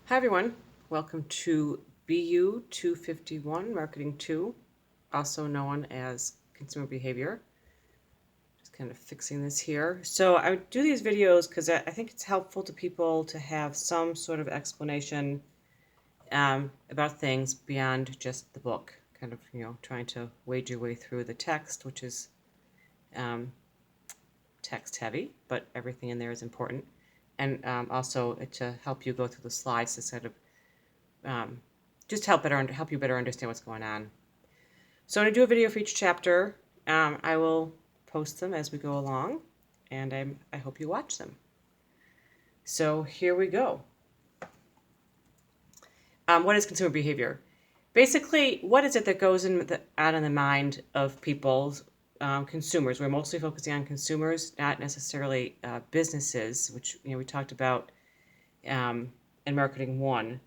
Hi everyone, welcome to BU 251, Marketing 2, also known as Consumer Behavior. Just kind of fixing this here. So I would do these videos because I think it's helpful to people to have some sort of explanation about things beyond just the book, kind of, trying to wade your way through the text, which is text heavy, but everything in there is important. And also to help you go through the slides to sort of just help you better understand what's going on. So I'm going to do a video for each chapter. I will post them as we go along, and I hope you watch them. So here we go. What is consumer behavior? Basically, what is it that goes on in the mind of people's consumers? We're mostly focusing on consumers, not necessarily businesses, which we talked about in Marketing 1.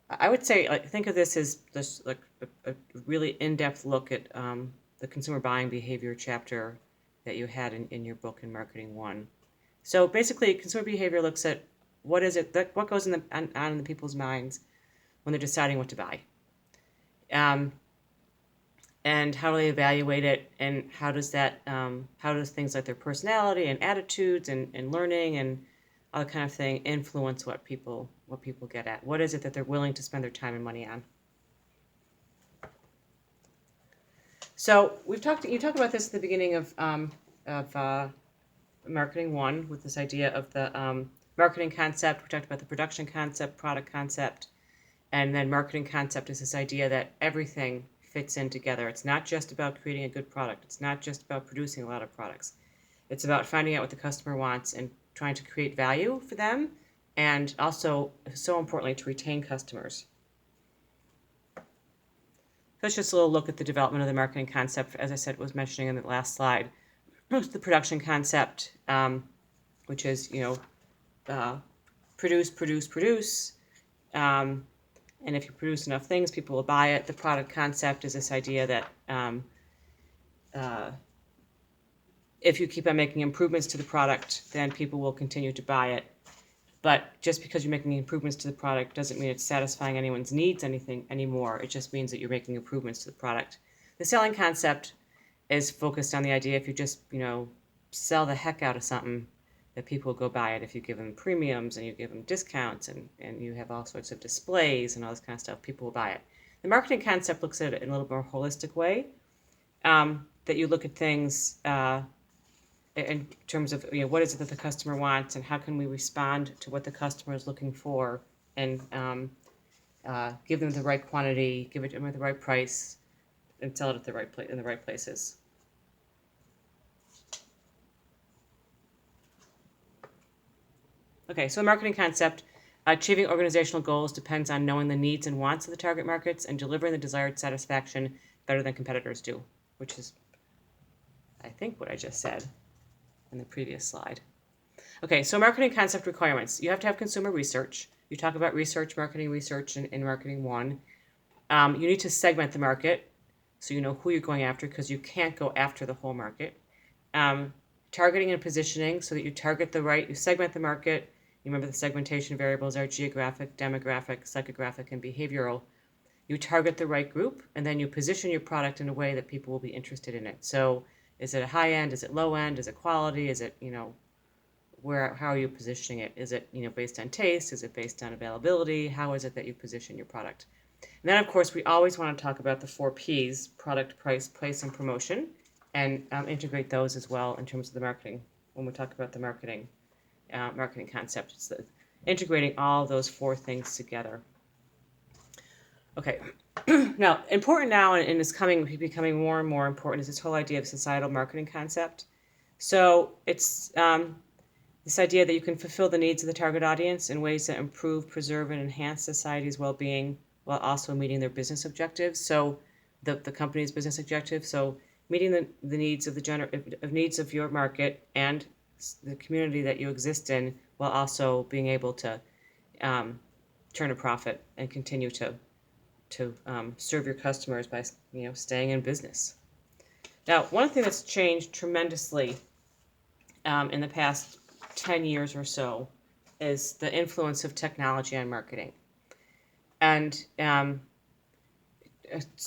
I would say, think of this as just like a really in-depth look at the consumer buying behavior chapter that you had in your book in Marketing 1. So basically, consumer behavior looks at what goes on in the people's minds when they're deciding what to buy, and how do they evaluate it, and how does things like their personality and attitudes and learning and other kind of thing influence what people get at. What is it that they're willing to spend their time and money on? So you talk about this at the beginning of Marketing 1 with this idea of the marketing concept. We talked about the production concept, product concept, and then marketing concept is this idea that everything fits in together. It's not just about creating a good product. It's not just about producing a lot of products. It's about finding out what the customer wants and trying to create value for them, and also, so importantly, to retain customers. That's just a little look at the development of the marketing concept, as I said, was mentioning in the last slide. The production concept, which is, produce. And if you produce enough things, people will buy it. The product concept is this idea that if you keep on making improvements to the product, then people will continue to buy it. But just because you're making improvements to the product doesn't mean it's satisfying anyone's needs anymore. It just means that you're making improvements to the product. The selling concept is focused on the idea if you just, sell the heck out of something, that people will go buy it. If you give them premiums and you give them discounts and you have all sorts of displays and all this kind of stuff, people will buy it. The marketing concept looks at it in a little more holistic way, that you look at things in terms of what is it that the customer wants and how can we respond to what the customer is looking for, and give them the right quantity, give it to them at the right price, and sell it at the right place in the right places. Okay, so marketing concept, achieving organizational goals depends on knowing the needs and wants of the target markets and delivering the desired satisfaction better than competitors do, which is, I think, what I just said in the previous slide. Okay, so marketing concept requirements. You have to have consumer research. You talk about marketing research in Marketing 1. You need to segment the market so you know who you're going after, because you can't go after the whole market. Targeting and positioning so that you segment the market. You remember the segmentation variables are geographic, demographic, psychographic, and behavioral. You target the right group, and then you position your product in a way that people will be interested in it. So is it a high end? Is it low end? Is it quality? Is it, how are you positioning it? Is it, based on taste? Is it based on availability? How is it that you position your product? And then, of course, we always want to talk about the 4 Ps: product, price, place, and promotion, and integrate those as well in terms of the marketing. When we talk about the marketing concept, it's integrating all those 4 things together. Okay, now important now, and it's becoming more and more important, is this whole idea of societal marketing concept. So it's this idea that you can fulfill the needs of the target audience in ways that improve, preserve, and enhance society's well-being while also meeting their business objectives. So the company's business objectives. So meeting the needs of needs of your market and the community that you exist in, while also being able to turn a profit and continue to serve your customers by staying in business. Now, one thing that's changed tremendously in the past 10 years or so is the influence of technology on marketing. And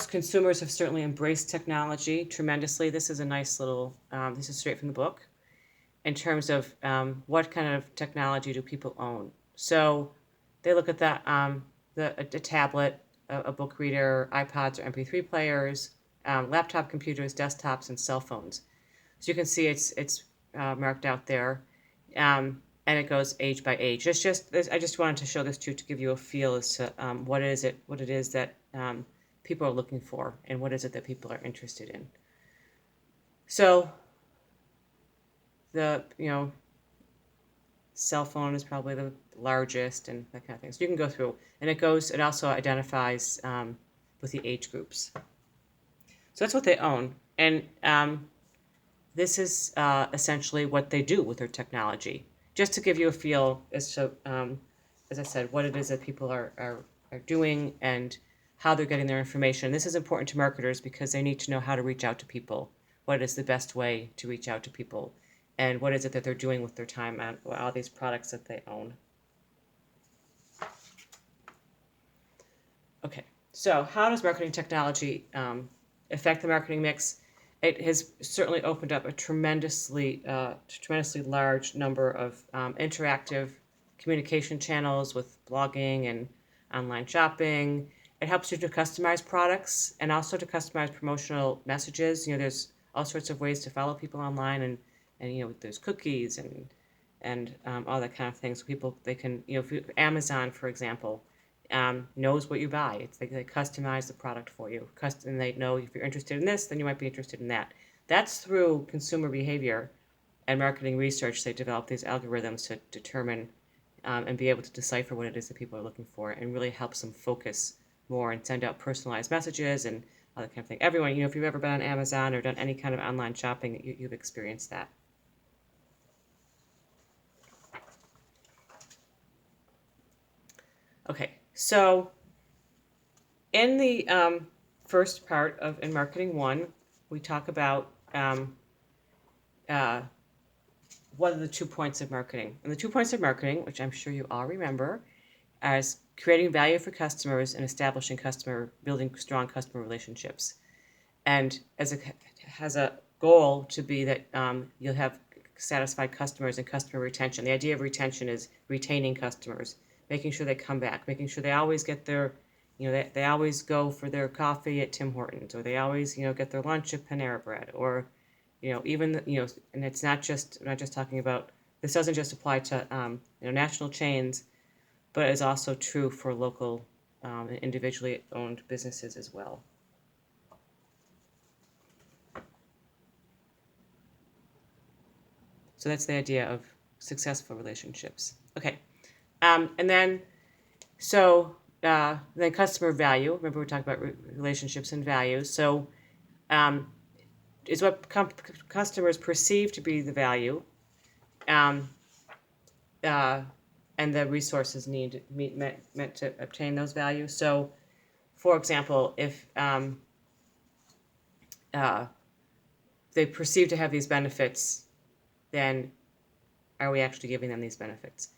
consumers have certainly embraced technology tremendously. This is a nice little, this is straight from the book, in terms of what kind of technology do people own. So they look at that, a tablet, a book reader, iPods or MP3 players, laptop computers, desktops, and cell phones. So you can see it's marked out there, and it goes age by age. I just wanted to show this to you to give you a feel as to what it is that people are looking for, and what is it that people are interested in. So the cell phone is probably the largest, and that kind of thing. So you can go through, and it also identifies with the age groups. So that's what they own, and this is essentially what they do with their technology. Just to give you a feel as to, as I said, what it is that people are doing and how they're getting their information. This is important to marketers because they need to know how to reach out to people, what is the best way to reach out to people, and what is it that they're doing with their time on all these products that they own. Okay, so how does marketing technology affect the marketing mix? It has certainly opened up a tremendously large number of interactive communication channels with blogging and online shopping. It helps you to customize products and also to customize promotional messages. There's all sorts of ways to follow people online, and there's cookies and all that kind of thing. So people, they can, if Amazon, for example, knows what you buy. They customize the product for you, and they know if you're interested in this, then you might be interested in that. That's through consumer behavior and marketing research. They develop these algorithms to determine and be able to decipher what it is that people are looking for, and really helps them focus more and send out personalized messages and all that kind of thing. Everyone, if you've ever been on Amazon or done any kind of online shopping, you've experienced that. Okay, so in the first part of in Marketing 1, we talk about what are the 2 points of marketing. And the 2 points of marketing, which I'm sure you all remember, as creating value for customers and building strong customer relationships. And has a goal to be that you'll have satisfied customers and customer retention. The idea of retention is retaining customers, making sure they come back, making sure they always get their, they always go for their coffee at Tim Hortons, or they always, get their lunch at Panera Bread, or, even, and it's not just, I'm not just talking about, this doesn't just apply to, national chains, but is also true for local and individually owned businesses as well. So that's the idea of successful relationships. Okay. And then, then customer value. Remember, we're talking about relationships and values. So is what customers perceive to be the value, and the resources meant to obtain those values. So, for example, if they perceive to have these benefits, then are we actually giving them these benefits?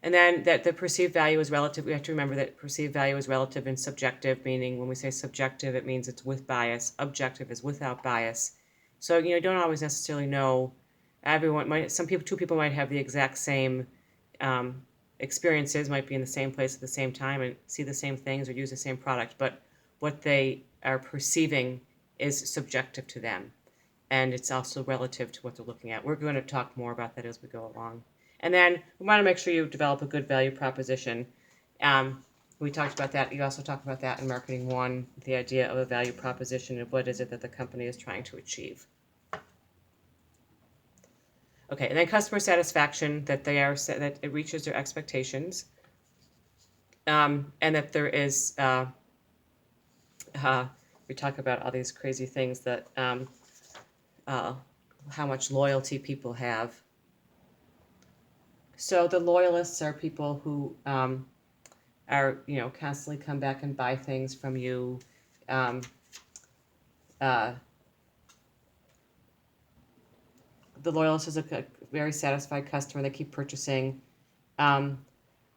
And then that the perceived value is relative. We have to remember that perceived value is relative and subjective, meaning when we say subjective, it means it's with bias. Objective is without bias. So, you don't always necessarily know. Two people might have the exact same experiences, might be in the same place at the same time and see the same things or use the same product, but what they are perceiving is subjective to them. And it's also relative to what they're looking at. We're going to talk more about that as we go along. And then we want to make sure you develop a good value proposition. We talked about that. You also talked about that in Marketing 1, the idea of a value proposition and what is it that the company is trying to achieve. Okay, and then customer satisfaction, that it reaches their expectations, and that there is. We talk about all these crazy things that. How much loyalty people have. So the loyalists are people who are, constantly come back and buy things from you. The loyalist is a very satisfied customer. They keep purchasing. A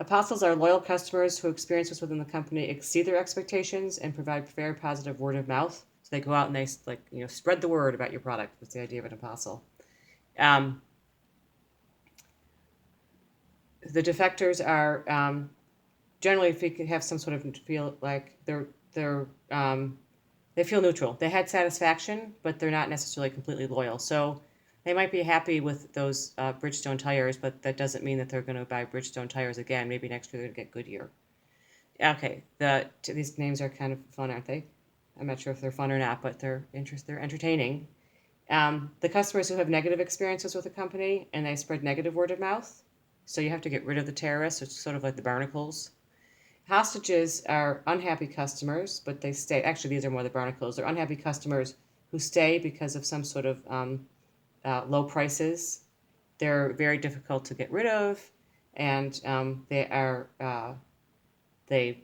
Apostles are loyal customers who experiences within the company exceed their expectations and provide very positive word of mouth. So they go out and they spread the word about your product. That's the idea of an apostle. Um, the defectors are generally, if you can have some sort of feel like they feel neutral. They had satisfaction, but they're not necessarily completely loyal. So they might be happy with those Bridgestone tires, but that doesn't mean that they're going to buy Bridgestone tires again. Maybe next year they're going to get Goodyear. Okay, these names are kind of fun, aren't they? I'm not sure if they're fun or not, but they're entertaining. The customers who have negative experiences with a company and they spread negative word of mouth. So you have to get rid of the terrorists. It's sort of like the barnacles. Hostages are unhappy customers, but they stay. Actually, these are more the barnacles. They're unhappy customers who stay because of some sort of low prices. They're very difficult to get rid of, and they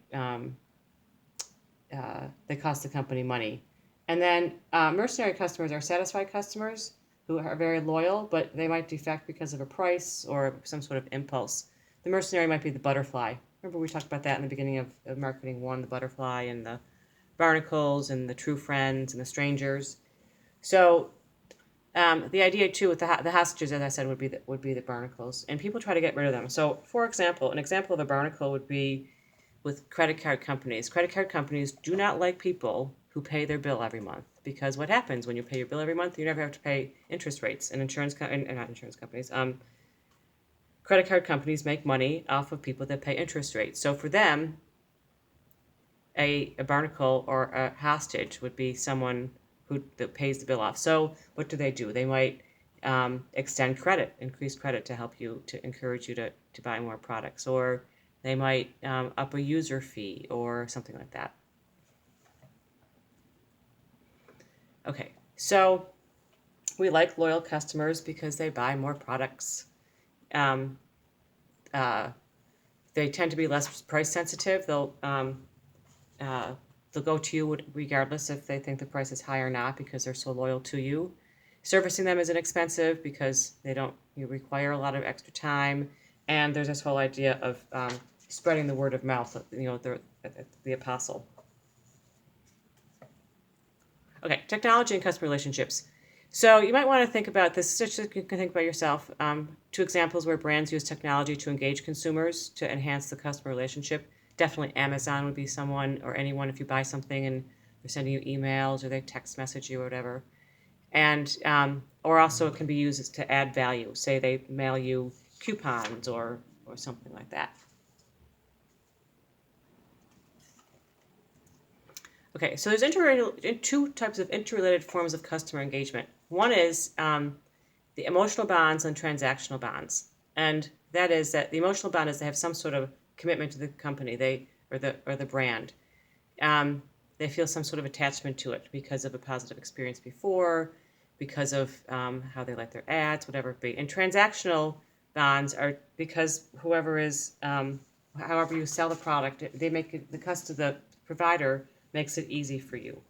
cost the company money. And then mercenary customers are satisfied customers who are very loyal, but they might defect because of a price or some sort of impulse. The mercenary might be the butterfly. Remember we talked about that in the beginning of Marketing 1, the butterfly and the barnacles and the true friends and the strangers. So the idea too with the hostages, as I said, would be the barnacles, and people try to get rid of them. So, for example, an example of a barnacle would be with credit card companies. Credit card companies do not like people who pay their bill every month, because what happens when you pay your bill every month? You never have to pay interest rates, and not insurance companies. Credit card companies make money off of people that pay interest rates. So for them, a barnacle or a hostage would be someone that pays the bill off. So what do? They might extend credit, increase credit to help you, to encourage you to buy more products, or they might up a user fee or something like that. Okay, so we like loyal customers because they buy more products. They tend to be less price sensitive. They'll go to you regardless if they think the price is high or not, because they're so loyal to you. Servicing them isn't expensive because they don't require a lot of extra time. And there's this whole idea of spreading the word of mouth, the apostle. Okay, technology and customer relationships. So you might want to think about this, just so you can think about yourself. 2 examples where brands use technology to engage consumers to enhance the customer relationship. Definitely Amazon would be someone, or anyone, if you buy something and they're sending you emails or they text message you or whatever. And or also it can be used to add value. Say they mail you coupons or something like that. Okay, so there's 2 types of interrelated forms of customer engagement. One is the emotional bonds and transactional bonds, and that is that the emotional bond is they have some sort of commitment to the company, or the brand. They feel some sort of attachment to it because of a positive experience before, because of how they like their ads, whatever it be. And transactional bonds are because however you sell the product, they make it, the provider makes it easy for you.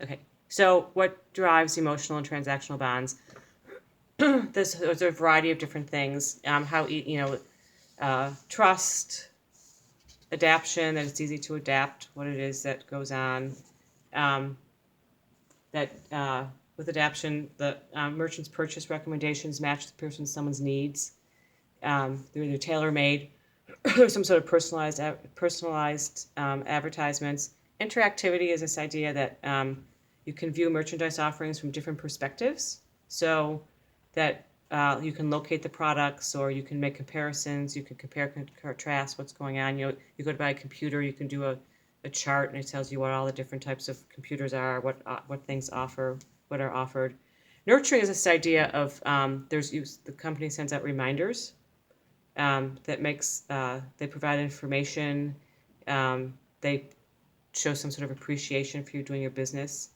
Okay, so what drives emotional and transactional bonds? There's a variety of different things. Trust, adaption, that it's easy to adapt what it is that goes on. With adaption, the merchant's purchase recommendations match someone's needs. They're either tailor-made or some sort of personalized advertisements. Interactivity is this idea that you can view merchandise offerings from different perspectives, so that you can locate the products, or you can make comparisons. You can compare, contrast what's going on. You go to buy a computer, you can do a chart, and it tells you what all the different types of computers are, what things offer, what are offered. Nurturing is this idea of the company sends out reminders that makes they provide information. They show some sort of appreciation for you doing your business.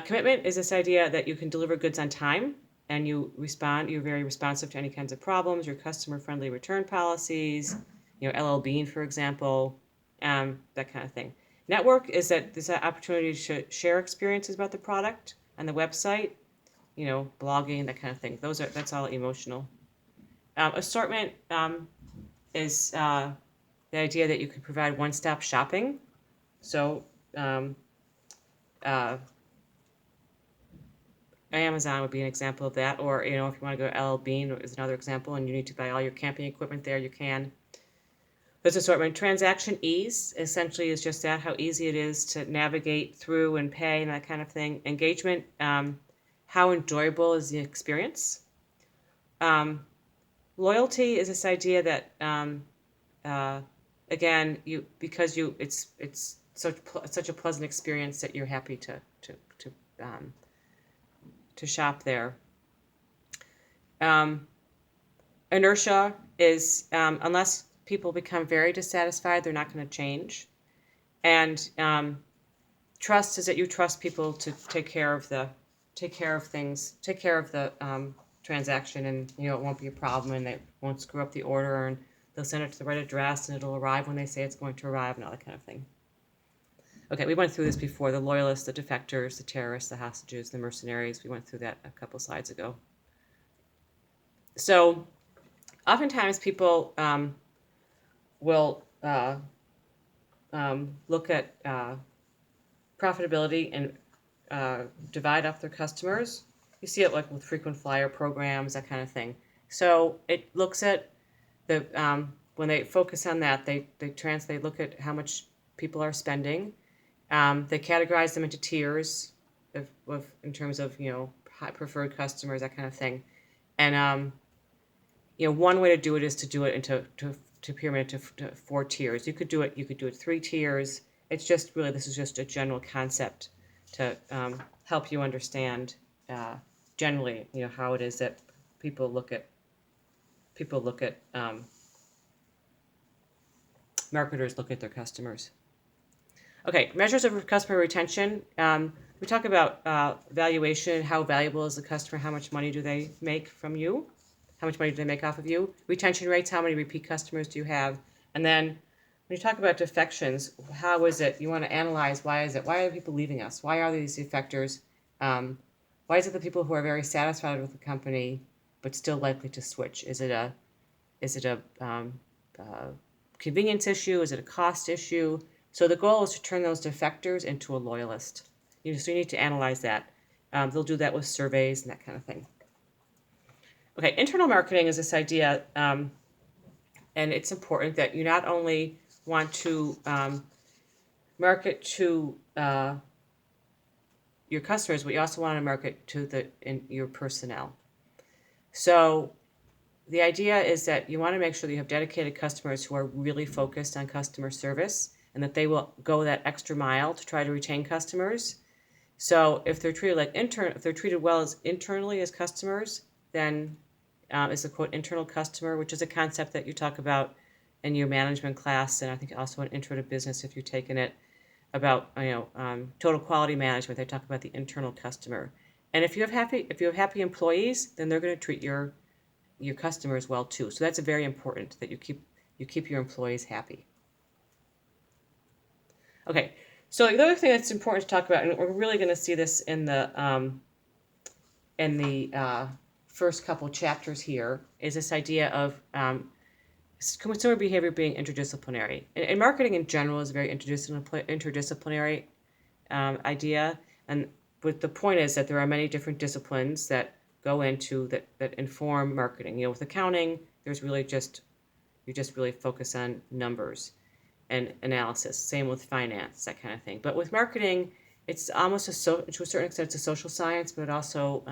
Commitment is this idea that you can deliver goods on time, and you're very responsive to any kinds of problems. Your customer-friendly return policies, LL Bean, for example, that kind of thing. Network is that there's an opportunity to share experiences about the product. on the website, blogging, that kind of thing. That's all emotional. Assortment is the idea that you can provide one-stop shopping. So uh, Amazon would be an example of that, or if you want to go to LL Bean is another example, and you need to buy all your camping equipment there, you can. There's assortment. Transaction ease essentially is just that, how easy it is to navigate through and pay and that kind of thing. Engagement, how enjoyable is the experience. Loyalty is this idea that again, it's such a pleasant experience that you're happy to shop there. Inertia is unless people become very dissatisfied, they're not going to change. And trust is that you trust people to take care of the transaction, and it won't be a problem, and they won't screw up the order, and they'll send it to the right address, and it'll arrive when they say it's going to arrive, and all that kind of thing. Okay, we went through this before: the loyalists, the defectors, the terrorists, the hostages, the mercenaries. We went through that a couple slides ago. So oftentimes people will look at profitability and divide up their customers. You see it like with frequent flyer programs, that kind of thing. So it looks at the when they focus on that, they look at how much people are spending. They categorize them into tiers in terms of high preferred customers, that kind of thing. And one way to do it is to do it into pyramid to 4 tiers. You could do it 3 tiers. It's just really, this is just a general concept to help you understand generally, how it is that people look at marketers look at their customers. Okay, measures of customer retention. We talk about valuation. How valuable is the customer? How much money do they make from you? How much money do they make off of you? Retention rates. How many repeat customers do you have? And then when you talk about defections, how is it? You want to analyze, why is it? Why are people leaving us? Why are these defectors? Why is it the people who are very satisfied with the company but still likely to switch? Is it a convenience issue? Is it a cost issue? So the goal is to turn those defectors into a loyalist. So you need to analyze that. They'll do that with surveys and that kind of thing. Okay, internal marketing is this idea, and it's important that you not only want to market to your customers, but you also want to market to your personnel. So the idea is that you want to make sure that you have dedicated customers who are really focused on customer service, and that they will go that extra mile to try to retain customers. So if they're treated if they're treated well internally as customers, then is the quote internal customer, which is a concept that you talk about in your management class, and I think also in Intro to Business if you're taking it, about total quality management. They talk about the internal customer, and if you have happy employees, then they're going to treat your customers well too. So that's very important that you keep your employees happy. Okay, so the other thing that's important to talk about, and we're really going to see this in the first couple chapters here, is this idea of consumer behavior being interdisciplinary. And marketing in general is a very interdisciplinary idea, but the point is that there are many different disciplines that go into that inform marketing. With accounting, there's really you just really focus on numbers and analysis. Same with finance, that kind of thing. But with marketing, it's almost to a certain extent it's a social science, but it also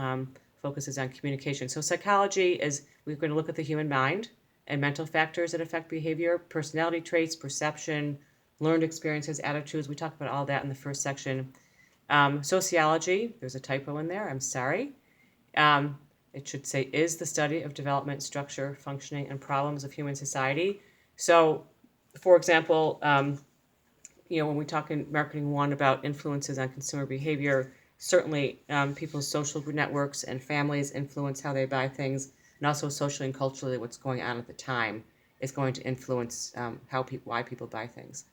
focuses on communication. So psychology is, we're going to look at the human mind and mental factors that affect behavior, personality traits, perception, learned experiences, attitudes. We talk about all that in the first section. Sociology, there's a typo in there, I'm sorry. It should say is the study of development, structure, functioning, and problems of human society. So, for example, when we talk in Marketing 1 about influences on consumer behavior, certainly people's social networks and families influence how they buy things, and also socially and culturally what's going on at the time is going to influence why people buy things.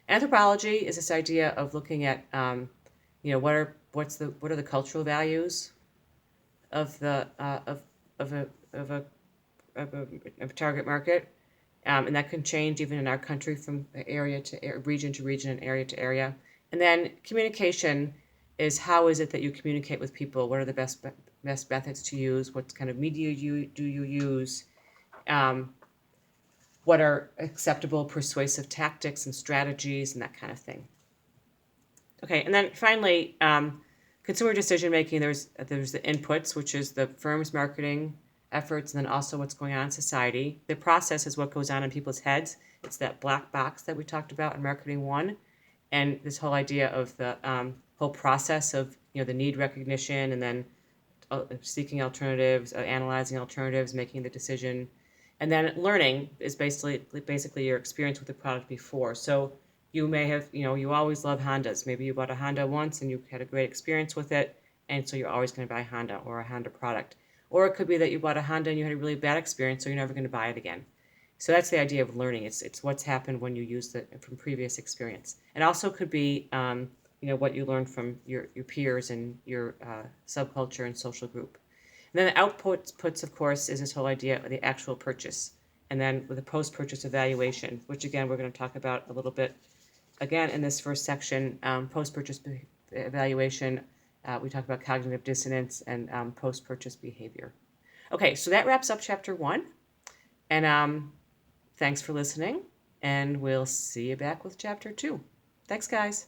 Anthropology is this idea of looking at what are the cultural values of the of a of a of a target market, and that can change even in our country from area to region to region and area to area. And then communication is how is it that you communicate with people? What are the best methods to use? What kind of media do you use? Um, what are acceptable persuasive tactics and strategies and that kind of thing. Okay, and then finally, consumer decision making. There's the inputs, which is the firm's marketing efforts, and then also what's going on in society. The process is what goes on in people's heads. It's that black box that we talked about in marketing one, and this whole idea of the whole process of the need recognition, and then seeking alternatives, analyzing alternatives, making the decision, and then learning is basically your experience with the product before. So you may have, you always love Hondas. Maybe you bought a Honda once and you had a great experience with it, and so you're always going to buy a Honda or a Honda product. Or it could be that you bought a Honda and you had a really bad experience, so you're never going to buy it again. So that's the idea of learning. It's what's happened when you use it from previous experience. It also could be what you learned from your peers and your subculture and social group. And then the outputs, of course, is this whole idea of the actual purchase. And then with the post-purchase evaluation, which again we're going to talk about a little bit again in this first section. Post-purchase evaluation, we talk about cognitive dissonance and post-purchase behavior. Okay, so that wraps up chapter 1. And thanks for listening, and we'll see you back with chapter 2. Thanks, guys.